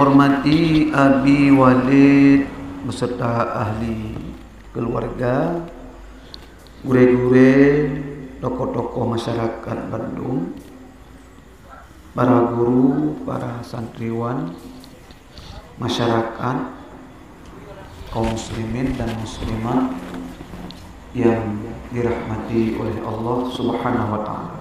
hormati Abi Walid beserta ahli keluarga, gure-gure, tokoh-tokoh masyarakat Bandung, para guru, para santriwan, masyarakat, kaum muslimin dan muslimat yang dirahmati oleh Allah Subhanahu wa taala.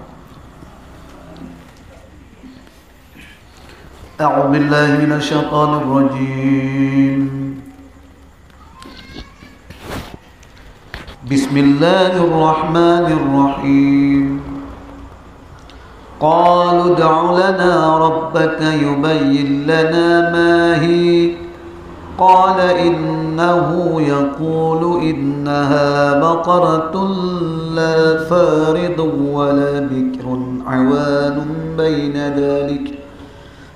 A'udzu billahi minasyaitonir rajim. Bismillahirrahmanirrahim. Qalu ud'u lana rabbaka yubayyin lana ma hi. Qala innahu yaqulu innaha baqaratun la faridun wa la bikrun 'awanun baina dhalik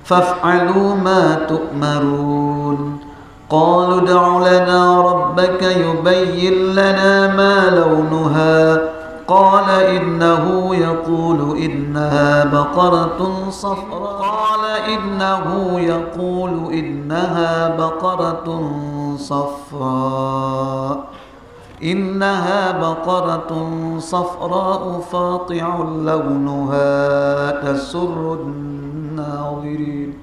faf'alu ma tu'marun. Qalu ud'u lana rabbaka yubayyin lana ma lawnuha. Qala innahu yaqulu innaha baqaratun safra. Qala innahu yaqulu innaha baqaratun safra. Innaha baqaratun safra'u fati'un lawnuha tasurrun nazirin.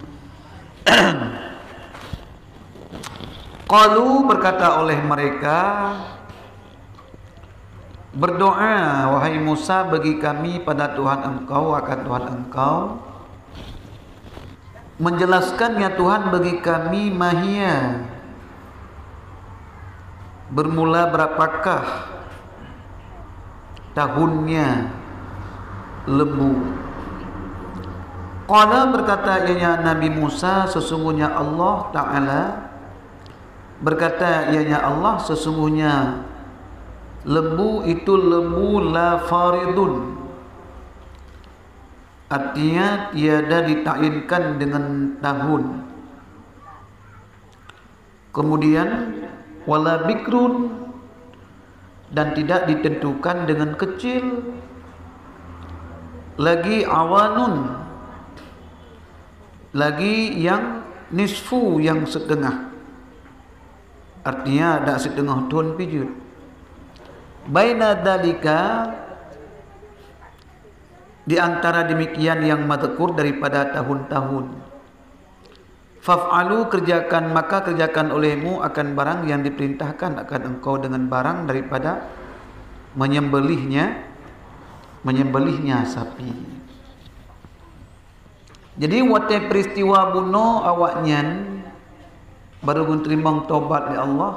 Qalu, berkata oleh mereka, berdoa wahai Musa bagi kami pada Tuhan engkau, akan Tuhan engkau, menjelaskan ya Tuhan bagi kami mahia, bermula berapakah tahunnya lembu. Qala, berkata ianya Nabi Musa, sesungguhnya Allah Ta'ala berkata ianya Allah, sesungguhnya lembu itu lembu la faridun, artinya tiada ditayinkan dengan tahun. Kemudian wala bikrun, dan tidak ditentukan dengan kecil. Lagi awanun, lagi yang nisfu, yang setengah, artinya ada setengah tahun pijut. Baina dalika, di antara demikian yang madhkur daripada tahun-tahun. Faf'alu, kerjakan, maka kerjakan olehmu akan barang yang diperintahkan akan engkau dengan barang daripada menyembelihnya sapi. Jadi wate peristiwa bunuh awaknyan baru menerima taubat oleh Allah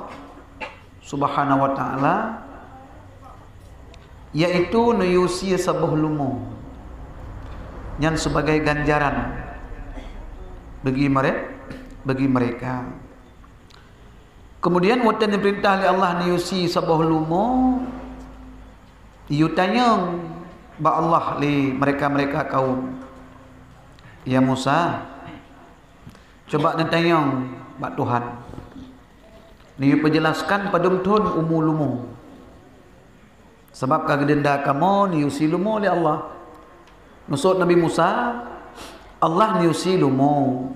Subhanahu wa taala, yaitu nuyusi sabuh lumo yang sebagai ganjaran bagi mereka. Kemudian wate diperintah oleh Allah nuyusi sabuh lumo, yutanyang ba Allah li mereka kaum, ya Musa, coba nantayang bak Tuhan ni penjelaskan padum tun umulumu, sebab kagedenda kamu ni usilumu oleh Allah. Nusut Nabi Musa, Allah ni usilumu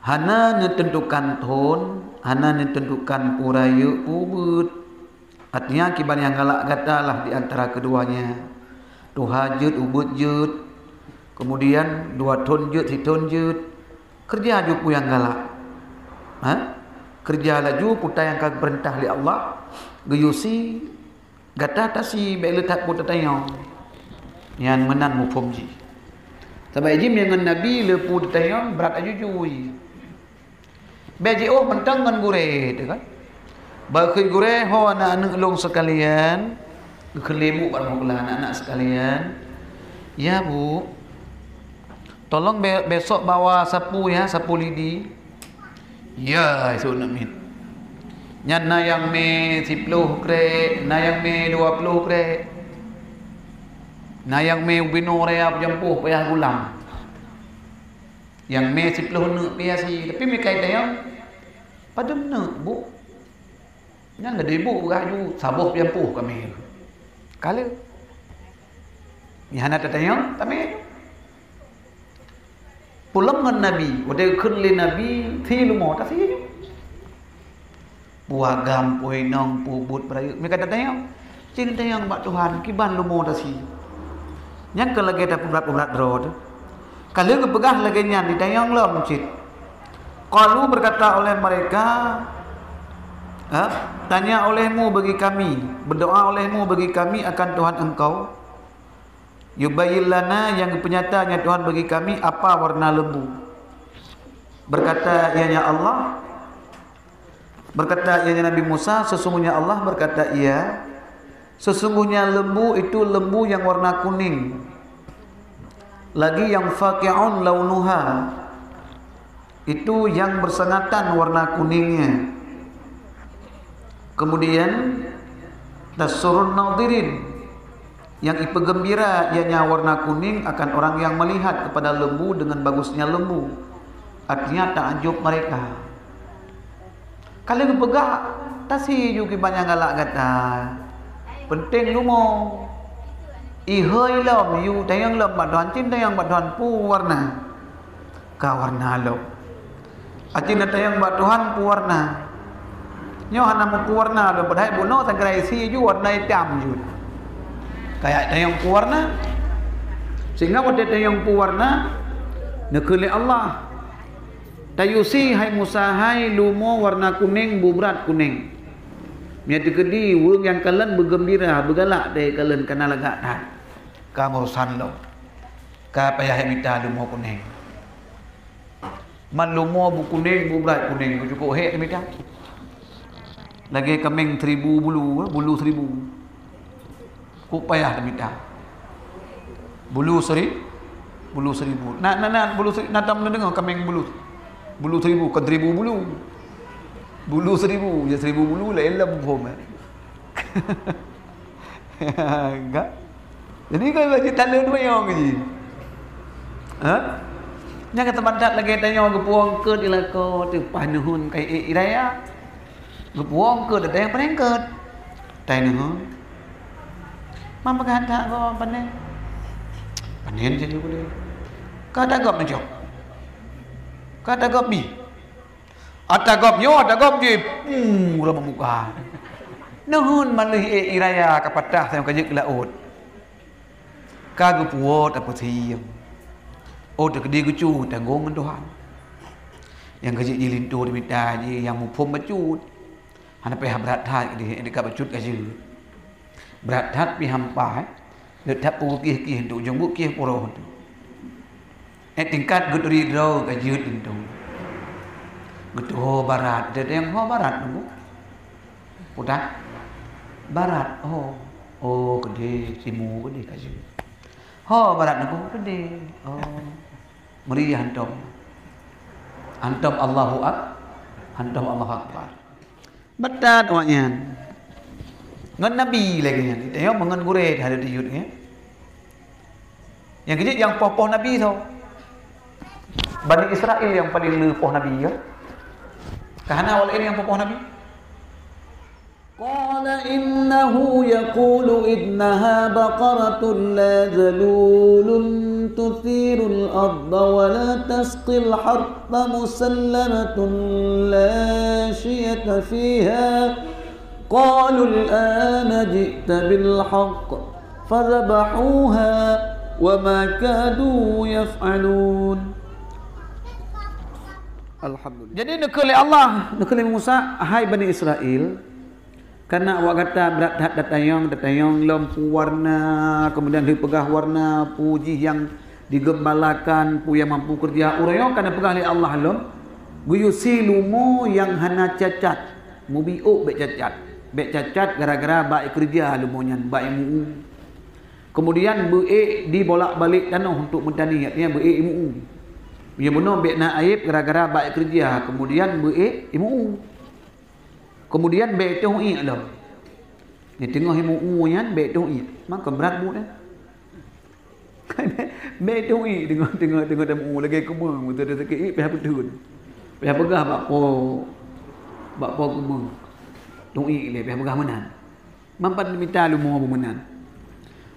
hana nitentukan tun, hana nitentukan puraya ubud, artinya kiban yang galak gatalah di antara keduanya, tuhajud ubud jud, kemudian 2 ton jud, 3 ton jud, kerja juku yang galak. Kerja laju putai yang kag perintah li Allah, geyusi gata tasi beletak putatayong yang menan mufumji. Sebab jim dengan Nabi lepu tatayong berat ajujui. Beji mentang ngan gure tu kan. Bagi gure ho anak-anak long sekalian, kelemu barang anak-anak sekalian. Ya Bu, tolong besok bawa sapu ya, sapu lidi. Ya, itu nak min. Nyan na yang me 10 krek, na yang me 20 krek. Na yang me binore apa jampuh payah gulang. Yang me 10 nak payah si, tapi me kai tayang padam nak Bu. Nyan ada ibu gaju sabuh jampuh kami. Kala. Ni hana tatayang, tapi pulang dengan Nabi, udah kunli Nabi, thi lu mau tak sih? Buah gam, puinong, pubut, berayu. Mereka tanya, cinta yang bak Tuhan, kiban lu mau tak sih? Yang kalau kita berat road, kalau kita pegah lagi nyan, ditanya yang lo mencit. Kalau berkata oleh mereka, tanya olehmu bagi kami, berdoa olehmu bagi kami akan Tuhan engkau. Yubayyin lana, yang penyatanya Tuhan bagi kami apa warna lembu. Berkata ianya Allah, berkata ianya Nabi Musa, sesungguhnya Allah berkata iya, sesungguhnya lembu itu lembu yang warna kuning. Lagi yang faqi'un launuha, itu yang bersengatan warna kuningnya. Kemudian tasurun nadirin, yang ipa gembira ianya warna kuning akan orang yang melihat kepada lembu dengan bagusnya lembu. Artinya takjub mereka. Kalau lu pegak, tasi juga banyak galak kata. Penting lu mau ihoi lom, you tayang lom badan cinta yang badan pu warna. Ka warna lo. Acina tayang badan pu warna. Nyo hana mu pu warna lo badai bono tangrai si ju warna hitam ju. Kayak tayang pu warna. Sehingga pada tayang pu warna nekeli Allah. Tayusi hai Musa hai lumo warna kuning bubrat kuning. Nya dikedi wong yang kalen bergembira bergalak deh kalen kana lagak tat. Ka urusan lo. Ka payah minta lumo kuning. Man lumo bu kuning bubrat kuning cukup hek minta. Lagi kambing 1000 bulu 1000. Ku payah minta. Bulu 1000. Nak bulu 1000 natam dengar kambing bulu 1000 kan 1000 bulu. Bulu 1000, ya 1000 bulu lah elam pom. Enggak. Jadi kalau baca tanda dua yang ni. Nya kata bantat lagi tanya ke puang ke dilako tu panuhun kai iraya. Ke puang ke dah yang penengket. Tanya nuhun. Mama kata ko panen. Panen je boleh. Kata gop najok. Kata gop ni. Ata gop nyo, ata gop je. Ura memuka. Nuhun malih iraya kapatah saya kajik laut. Kagu puot apa tiang. Oh tak dia kecut tanggung Tuhan. Yang kajik jilintu diminta je yang mupum bacut. Hana payah berat hat dia dekat bacut kajik. Berat hat pi hampa. Letak pukih-kih tu jembuk kih poroh tu. Tingkat gudri draw kajut itu. Gutu barat, ada yang barat nunggu. Putar barat, gede, timur gede kajut. Barat nunggu gede. Meriah antum Allahu Akbar. Betat awaknya. Ngan Nabi lagi ni. Tengok mengan guret ada di yud ni. Yang kecil yang poh Nabi tau. Bani Israel yang paling lepoh Nabi ya. Kahana awal ini yang poh Nabi. Qala innahu yaqulu innaha baqaratun la zalulun tuthirul arda wa la tasqil harta musallamatun la shiyata fiha. قالوا الآن جئت بالحق فذبحوها وما كادوا يفعلون. Alhamdulillah. Jadi nekeli Allah, nekeli Musa, hai Bani Israel, karena awak kata berat hat datayong lampu warna, kemudian dipegah warna puji yang digembalakan, pu yang mampu kerja urayo karena pegah li Allah lom, guyusilumu yang hana cacat, mubiuk bek cacat. Bek cacat gara-gara baik kerja lumonyan baik mu. Kemudian beik dibolak-balik tanah untuk mentani, artinya beik mu. Ya benar bek nak aib gara-gara baik kerja, kemudian beik mu. Kemudian bek tu i dah. Ni tengah mu yan bek tu i. Maka berat bu dah. Bek tu i tengah mu lagi kemung betul dah sakit pihak betul. Pihak pegah bakpo kemung. Tunggu le pihak pegah menan. Mampat minta lu mau menan.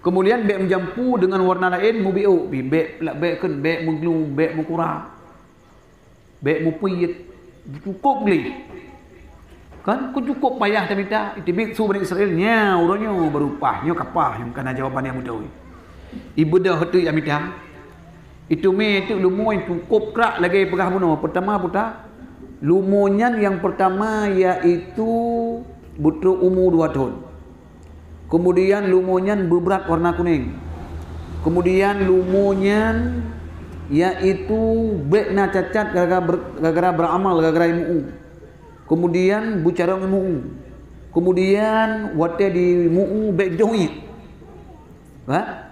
Kemudian bek menjampu dengan warna lain mu biu, bek pula bek kan, bek menglu, bek mengkurang. Bek mupuyit. Cukup beli. Kan ku cukup payah tak minta. Itu biksu Bani Israel nya urangnya berupah, nya kapah yang kana jawapan yang mudah. Ibu dah tu yang minta. Itu me itu lumo yang cukup kerak lagi pegah bunuh. Pertama putar lumonyan yang pertama iaitu butuh umur 2 tahun. Kemudian lumonyan berberat warna kuning. Kemudian lumonyan iaitu bekna cacat gara-gara beramal gara-gara MUU. Kemudian bicara MUU. Kemudian wate di MUU bek join.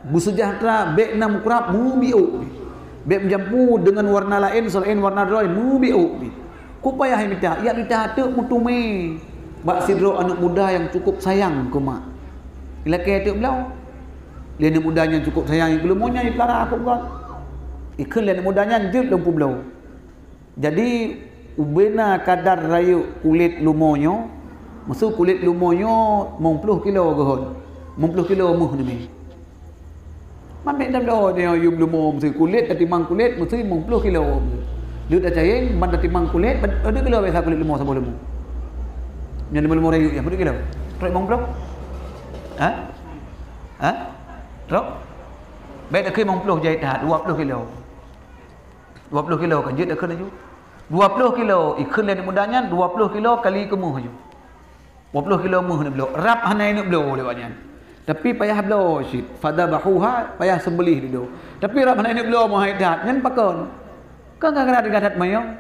Bu sejahtera bekna mukrab mu biu. Bek menjampu dengan warna lain selain warna lain mu biu. Ku payah minta, ya minta tu mutume. Bak sidro anak muda yang cukup sayang ke mak. Ilake tu belau. Dia anak mudanya cukup sayang, belum monya pelara aku kan. Ikan anak mudanya jep lempu belau. Jadi ubena kadar rayu kulit lumonyo, maksud kulit lumonyo 90 kilo gehon. 90 kilo muh ni. Man mek dah dah dia yum lumo mesti kulit timang kulit mesti 90 kilo. Dia dah cayeng man timang kulit ada kilo biasa kulit lumo sama lumo. Yang 50 rayu ya, berapa kilo? 150? Terus? Baik dah ke 50 jahit dah 20 kilo. 20 kilo kan jahit dah kena ju. 20 kilo ikan lain mudahnya 20 kilo kali kemuh ju. 20 kilo muh nak belok. Rap hanai nak belok lewatnya. Tapi payah belok syit. Fadabahuha payah sembelih dulu. Tapi rap hanai nak belok mau haidat nyen pakon. Kan kadang-kadang gadat mayong.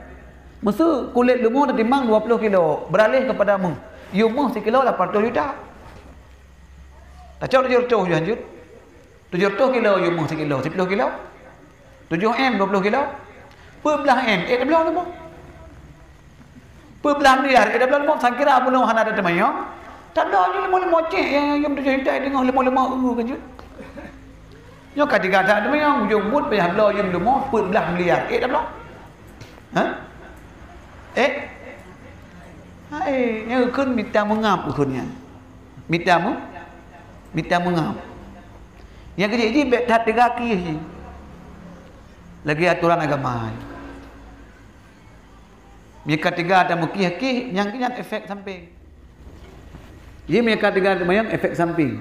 Masa kulit lembu dah timbang 20 kilo. Beralih kepada mu. You mu sekilo 800 juta. Tak cakap 700 je lanjut. 700 kilo you mu sekilo. 10 kilo. 7M 20 kilo. Berbelah M. Dah belah lembu. Berbelah miliar. Dah belah lembu. Saya kira apa nak hana ada mayong. Tak ada je lembu-lembu cek yang 7 juta tengok lembu-lembu kan. Yo kata-kata ada mayong. Ujung but payah belah you lembu. Berbelah miliar. Dah belah. Yang ukun minta mengap ukunnya. Minta mengap. Yang kecil bet tat kaki je. Lagi aturan agama. Mereka tiga ada mukih-kih yang kenyan efek samping. Dia mereka tiga ada mayang efek samping.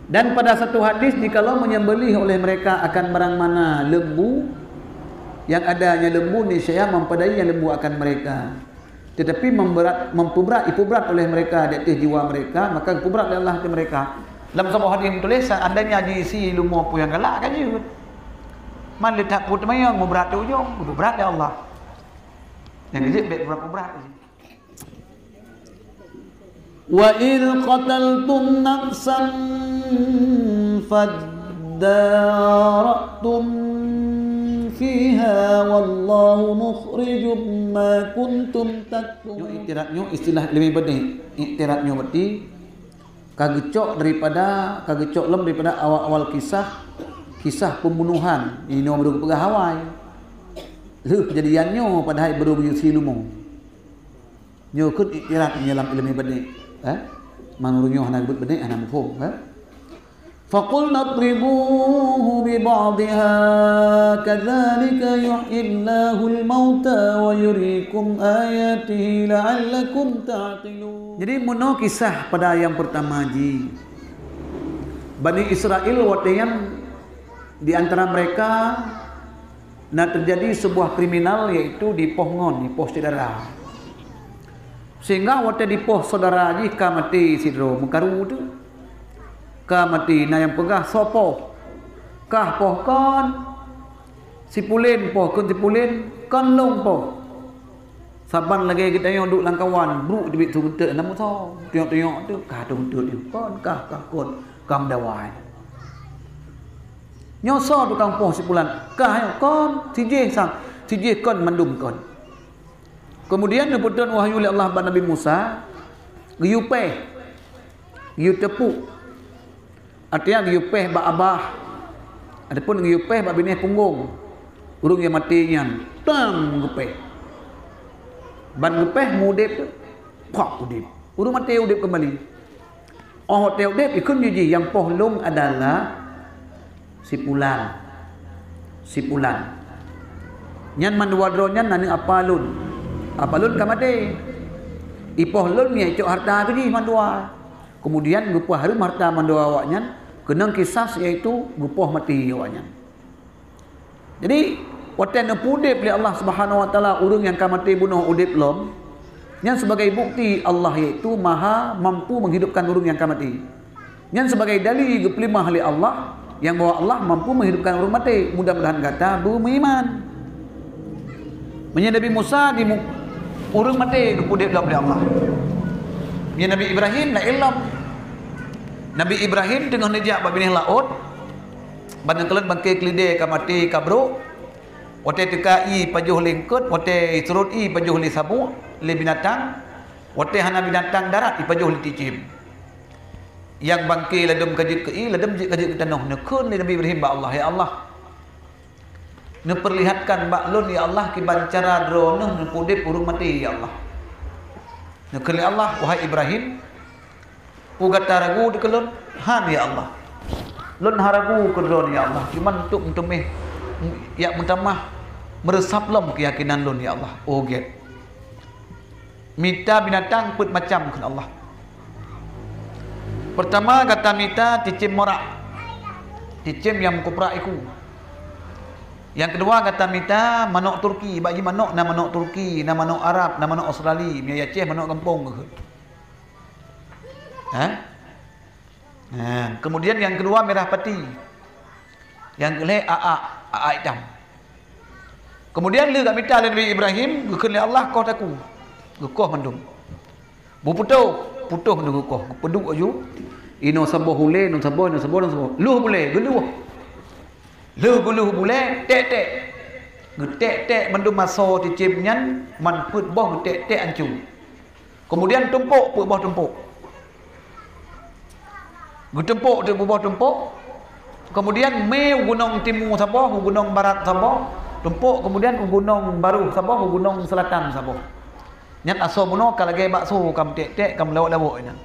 Dan pada satu hadis jikalau menyembelih oleh mereka akan barang mana lembu yang adanya lembu niscaya mempadai yang lembu akan mereka. Tetapi mempeberat oleh mereka di atas jiwa mereka, maka peberat oleh Allah di mereka. Dalam sebuah hadis tulis andainya diisi ilmu apa yang galak kan je. Man letak put mayang berat tu ujung, berat ya Allah. Yang kecil berapa berat je. Wa il qataltum nafsan faddaratum fiha wallahu mukhrijum ma kuntum taktumun. Iktiratnya istilah lebih benih. Iktiratnya berarti kagecok lem daripada awal-awal kisah pembunuhan ini nomor pegawai. Kejadiannya pada hari baru berjusi lumo. Nyo kut iktirat dalam ilmu benih. Manurunyo hana benih hana mufhum. فَقُلْنَا اضْرِبُوهُ بِبَعْضِهَا كَذَلِكَ يُحْيِي اللَّهُ الْمَوْتَى وَيُرِيكُمْ آيَاتِهِ لَعَلَّكُمْ تَعْقِلُونَ. Jadi menurut kisah pada yang pertama ji Bani Israel watayan di antara mereka nak terjadi sebuah kriminal yaitu di pohngon, di poh saudara. Sehingga wata di poh saudara ji ka mati sidro mekaru tu. Ka mati na yang pegah sopo kah poh kon sipulin poh kon sipulin kon long poh saban lagi kita yang duduk langkawan bru di bitu bentuk namu so tengok-tengok tu kah tu bentuk dia kon kah kon kam dawai nyoso tukang poh sipulan kah kon sije sang sije kon mandum kon. Kemudian diputuskan wahyu oleh Allah kepada Nabi Musa giu tepuk. Artinya giupeh bak abah. Adapun giupeh bak binih punggung. Urung yang mati nyan. Tam gupeh. Ban gupeh mudip tu. Pak udip. Urung mati udip kembali. Oh hotel dep ikun juji yang pohlung adalah sipulan. Nyan manduadronyan nani apalun. Apalun kamade. Ipohlun ni icok harta tu ji mandua. Kemudian gupoh harum harta mandua awaknya kenang kisah iaitu gupoh mati awaknya. Jadi watan pudip oleh Allah Subhanahu wa taala urang yang kamati bunuh udip lom. Yang sebagai bukti Allah iaitu maha mampu menghidupkan urang yang kamati. Yang sebagai dalil gepelimah oleh Allah yang bahwa Allah mampu menghidupkan urang mati. Mudah-mudahan kata beriman. Nabi Musa di urang mati gepudip oleh Allah. Nabi Ibrahim la ilam. Nabi Ibrahim tengah nejak babinih laut. Bandang kelan bangkai kelide kamati kabro. Wate tekai pajuh lingkut, wate surut pajuh li sabu, li binatang. Wate hana binatang darat pajuh li ticim. Yang bangkai ladum kajit ke ladum kajit ke tanah. Nekun li Nabi Ibrahim ba Allah, ya Allah. Neperlihatkan baklun ya Allah ki bancara drono nepudip urung mati ya Allah. Nekun li Allah wahai Ibrahim. Pugata ragu dekelun han ya Allah. Lun haragu kedron ya Allah. Cuman untuk mentumih ya mentamah meresap lom keyakinan lun ya Allah. Oh get. Mita binatang put macam kan Allah. Pertama kata mita cicim morak. Cicim yang kupra iku. Yang kedua kata mita manok Turki. Bagi manok na manok Turki, na manok Arab, na manok Australia, mi Aceh manok kampung ke. Kemudian yang kedua merah pati. Yang kelih aa hitam. Kemudian le kat mita Nabi Ibrahim, gekun Allah kau taku. Gekoh mandum. Bu putuh mandum gekoh. Peduk aju. Ino saboh hule, no saboh. Luh boleh, geluh. Luh boleh, tek. Getek mandum maso cicim nyan, man put boh tek ancu. Kemudian tumpuk put boh tumpuk. Getempuk tu buah tumpuk. Kemudian me gunung timur Sabah, gunung barat Sabah, tumpuk kemudian gunung baru Sabah, gunung selatan Sabah. Nyat aso muno kalage bakso kam tek kam lawak-lawak nya.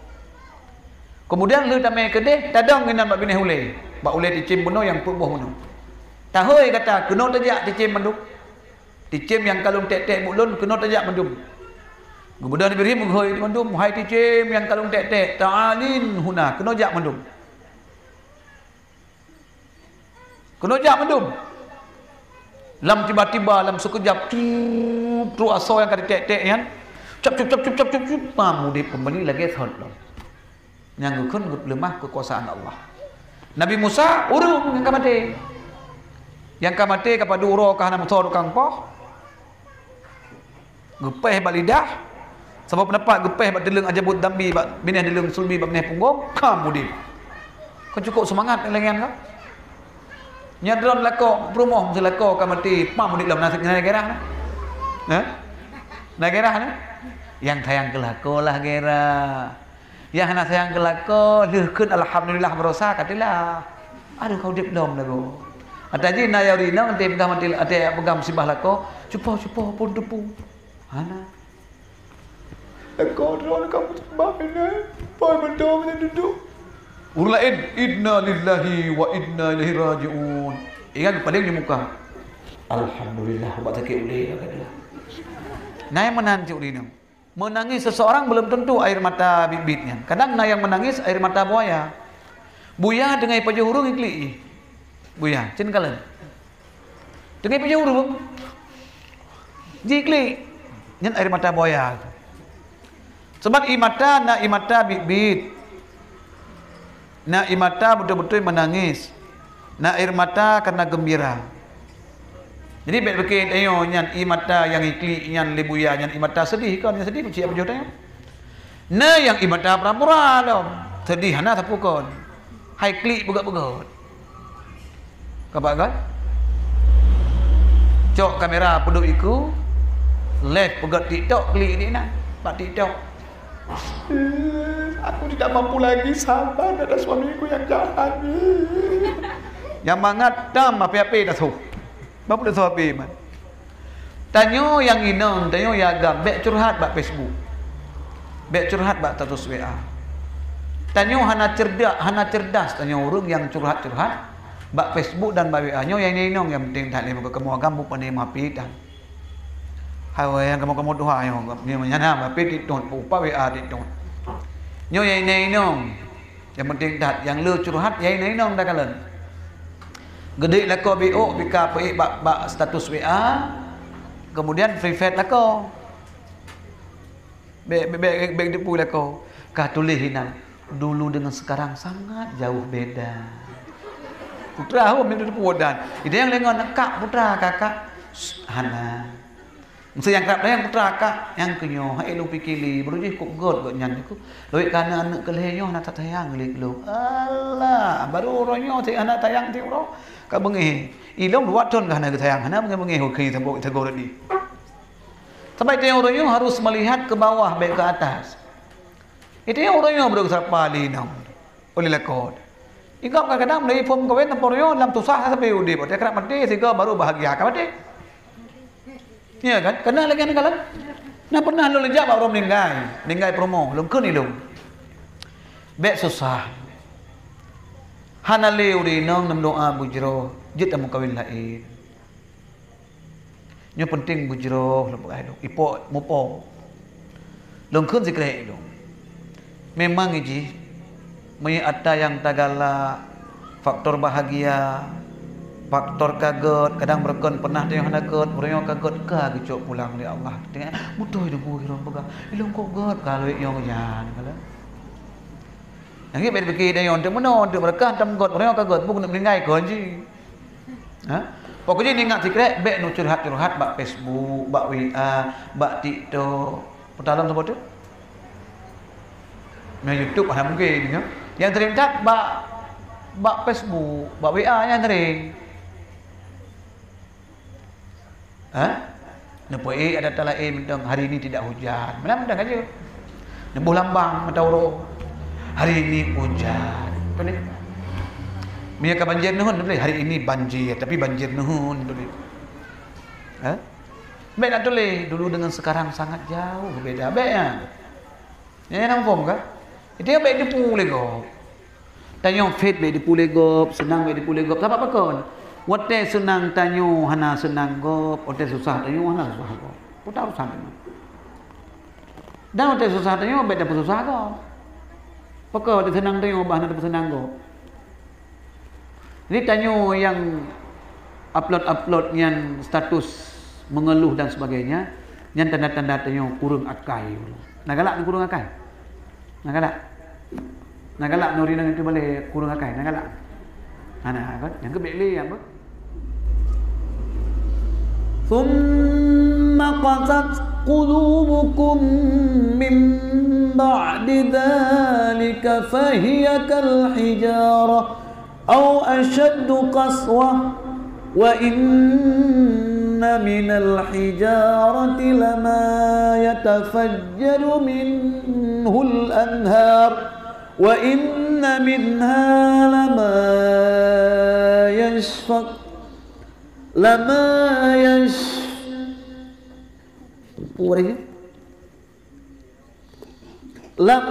Kemudian lu tamai kedeh tadang nginan bak bineh ule. Bak ule dicim muno yang pubuh muno. Tahoi kata kena tajak dicim mandum. Dicim yang kalung tek mulun kena tajak mandum. Kemudian Ibrahim menghoi mandum, hai dicim yang kalung tek ta'alin huna kena jak mandum. Kena jak mandum. Lam tiba-tiba lam sekejap tu aso yang kata tek kan. Cap mamu dia kembali lagi thot lo. Yang gukun lemah kekuasaan Allah. Nabi Musa urung yang kamate. Yang kamate kepada uro kahana motor kang poh. Gepeh balidah. Sebab pendapat gepeh bak deleng ajabut dambi bak bineh deleng sulbi bak bineh punggung kamu dia. Kau cukup semangat lengan kau. Nyadron lako promoh mesti lako ka mati pam dik dalam nasib negara nah. Ha? Negara nah. Yang sayang kelako lah gera. Yang nak sayang kelako leukeun alhamdulillah berosa katilah. Aduh kau dip dom lagu. Ataji na yaurina ante pegang mati ate pegang musibah lako, cupo pun depu. Hana kau kamu sembahnya, boy mendom dan duduk. Urang lain, inna lillahi wa inna ilaihi raji'un. Ingat paling di muka. Alhamdulillah, buat sakit boleh kata. Nah yang menanti urinam. Menangis seseorang belum tentu air mata bibitnya. Kadang nah yang menangis air mata buaya. Buaya dengan paju hurung ikli. Buaya, cin kalen. Dengan paju hurung. Jikli. Nyen air mata buaya. Sebab imata nak imata bibit. Nak imata betul-betul menangis. Nak air mata karena gembira. Jadi baik bikin ayo nyan imata yang ikli nyan lebuya nyan imata sedih kan yang sedih siapa jodoh tanya. Na yang imata pura-pura dong. Sedih hana sapu kon. Hai klik begat-begat. Kapak kan? Cok kamera peduk iku. Live pegat TikTok klik ni nak. Pak TikTok. Aku tidak mampu lagi sabar ada suamiku yang jahat. Yang mangat tam apa-apa dah suh. Bapa dah suh apa man. Tanyo yang inang, tanyo yang agam, bek curhat bak Facebook. Bek curhat bak status WA. Tanyo hana cerdas tanyo urang yang curhat-curhat bak Facebook dan bak WA nyo yang ninong yang penting tak lima kamu agam bu pandai mapi dan hawe yang kamu doa yo ni menyana mapi ditun upa WA ditun nyo yang ninong yang penting tak yang lu curhat yang ninong dah kalen gede lako BO bika pe bak status WA kemudian free fat lako be dipu lako ka tulis hinan dulu dengan sekarang sangat jauh beda. Putra aku minta pudan. Itu yang lengon kak putra kakak hana. Mesti yang kerap yang putra kak yang kenyo hai lu pikili beruji kok god nyan ku. Loi kana anak kelehnyo nak tayang lik lu. Allah baru ronyo ti anak tayang ti ro. Ka bengi. Ilong buat ton kana tayang hana bengi hoki tembok tegor di. Sampai tengok ronyo harus melihat ke bawah baik ke atas. Itu yang orangnya berusaha linam oleh lekod. Ikut kadang-kadang dari pom kawin tempor yo dalam tusah sampai udah. Dia kerap mati sehingga baru bahagia kan mati. Ya kan? Kena lagi ni kalan. Nah pernah lu lejak orang meninggal promo, lu ke ni lu. Bek susah. Hana leu di nong nam doa bujro, jit amu kawin lain. Nyo penting bujro lu bukai lu. Ipo mupo. Lu kun sikre lu. Memang iji ada yang tagala faktor bahagia, faktor kaget, kadang berkon pernah tengok hana kaget, orang kaget ka gicok pulang oleh Allah. Tengok mudah hidup kira baga. Ilung kok gat kalau yang jan kala. Yang ini berfikir dia yang temono untuk berkah tam gat orang kaget bukan meninggai kon ji. Ha? Pokoknya ni ingat sikret bek nu curhat-curhat bak Facebook, bak WA, bak TikTok. Putalan sebut tu? Nah YouTube ada mungkin ya. Yang teringat bak Facebook, bak WA yang tering. Nampak ada talae mentang hari ini tidak hujan. Mana mentang aja. Nembuh lambang matauro. Hari ini hujan. Apa ni? Mia ka banjir nuhun boleh. Hari ini banjir tapi banjir nuhun boleh. Baik nak tulis dulu dengan sekarang sangat jauh berbeda. Baik ya. Yang nampak kan? Itu yang baik dipu legop. Tanya fit baik dipu legop, senang baik dipu legop. Apa kon? Wate senang tanyo hana senang gop, wate susah tanyo hana susah gop. Putar urusan ni. Dan wate susah tanyo baik dapat susah gop. Pokok wate senang tanyo bah dapat senang gop. Jadi tanyo yang upload yang status mengeluh dan sebagainya, yang tanda-tanda tanyo kurang akai. Nak galak ni kurang akai. Nak galak nuri nang itu boleh kurang akai, nak galak. Ana kan yang kebeli apa? Thumma qasat qulubukum min ba'di dhalika fahiya kal hijarah aw ashaddu qaswah wa inna minal hijarati lama yatafajjaru minhul anhar wa inna minha lama yashfaq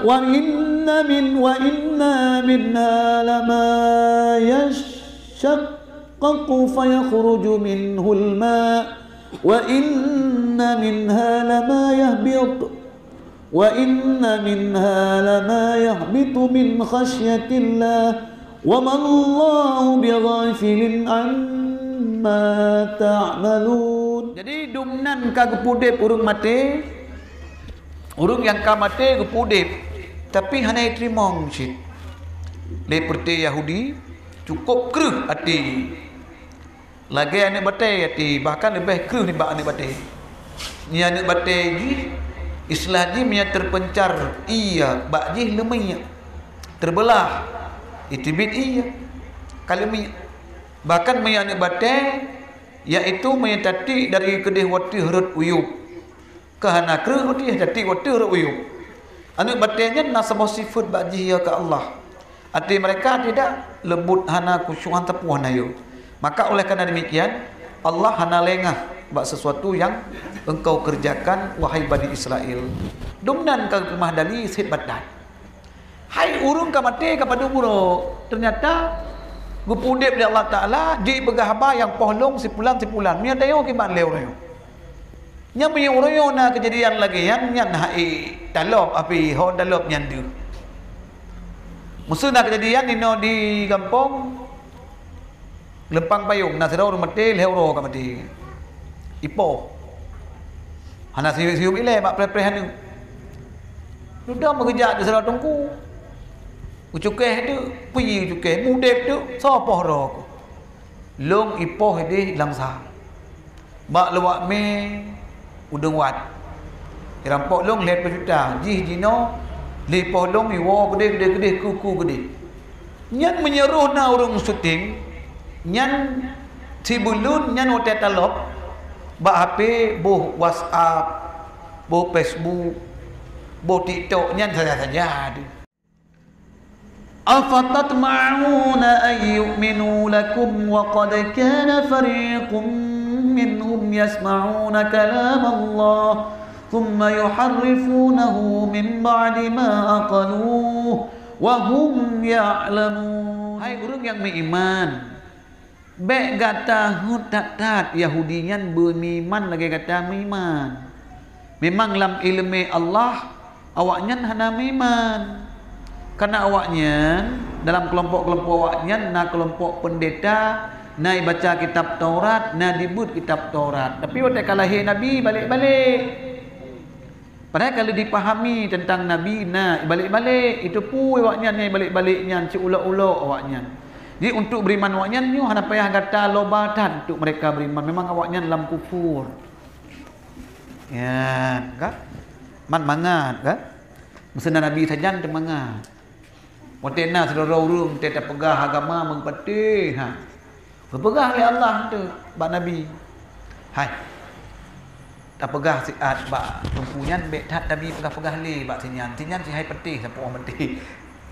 wa inna minha lama yashaqqaqu fayakhruju minhu al-ma' wa inna minha lama yahbitu min khashyatillah wa ma Allahu bighafilin amma ta'malun. Jadi dumnan ka gepudip urung mati. Urung yang ka mati gepudip tapi hana trimong sit. Seperti Yahudi cukup kreh hati. Lagi anak batai hati, bahkan lebih kreh ni bak anak batai. Ni anak batai ji islah ji punya terpencar iya bak ji lemai terbelah itu bit iya kalau mi bahkan mi anak batai iaitu menyatati dari kedih wati hurut uyup ke hana kreh wati hati wati hurut uyup anak batainya nasabah sifat bak ji ya ke Allah hati mereka tidak lembut hana khusyuan tapuh nayo maka oleh karena demikian Allah hana lengah bak sesuatu yang engkau kerjakan wahai Bani Israel. Dumnan ka rumah dali sit badan. Hai urung ka mati kepada buruk. Ternyata gupundip dari Allah Ta'ala di begahaba yang pohlong sipulan-sipulan. Nya tayo kiban leo-leo. Nya punya urayo na kejadian lagi yang nyan hai dalop api ho dalop nyandu. Musuh na kejadian nino di kampung lempang payung na sedau mati leo ka mati. Ipo. Hana siu-siu ile mak pre-prehan ni. Sudah mengejar di sedau tungku. Ucukeh tu pergi ucukeh mudep tu sapa rok. Long ipoh di langsa. Mak lewat me udeng wat. Rampok long let pejuta. Jih jino lipoh long ni wo gede kuku gede. Nyan menyeruh na urung syuting. Nyan cibulun nyan hotel talop. Ba HP boh WhatsApp, boh Facebook, boh TikTok nyan saja-saja tu. أفتطمعون أن يؤمنوا لكم وقد كان فريق منهم يسمعون كلام الله ثم يحرفونه من بعد ما عقلوه وهم يعلمون. Hai orang yang beriman, baik kata hutat Yahudi nyan beriman lagi kata beriman. Memang dalam ilmu Allah awaknya hana beriman. Karena awaknya dalam kelompok-kelompok awaknya na kelompok pendeta na baca kitab Taurat na dibut kitab Taurat. Tapi waktu kalahir Nabi balik-balik. Padahal kalau dipahami tentang Nabi na balik-balik itu pun awaknya ni balik-baliknya cik ulak-ulak awaknya. Jadi untuk beriman awaknya ni hana payah kata lobatan untuk mereka beriman. Memang awaknya dalam kufur. Ya, kan? Man mangat kan? Mesena Nabi saja temangat. Montena saudara urung teta pegah agama mengpatih ha. Berpegah oleh Allah tu bak Nabi. Hai. Tak pegah siat bak tumpunya bek tat Nabi pegah-pegah le bak sinyan. Sinyan si hai patih sampai orang patih.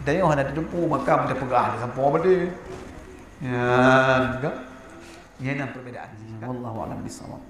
Dayo ada tumpu makam dia pegah sampai orang patih. Ya, enggak. Ini perbedaan. Wallahu a'lam bishawab.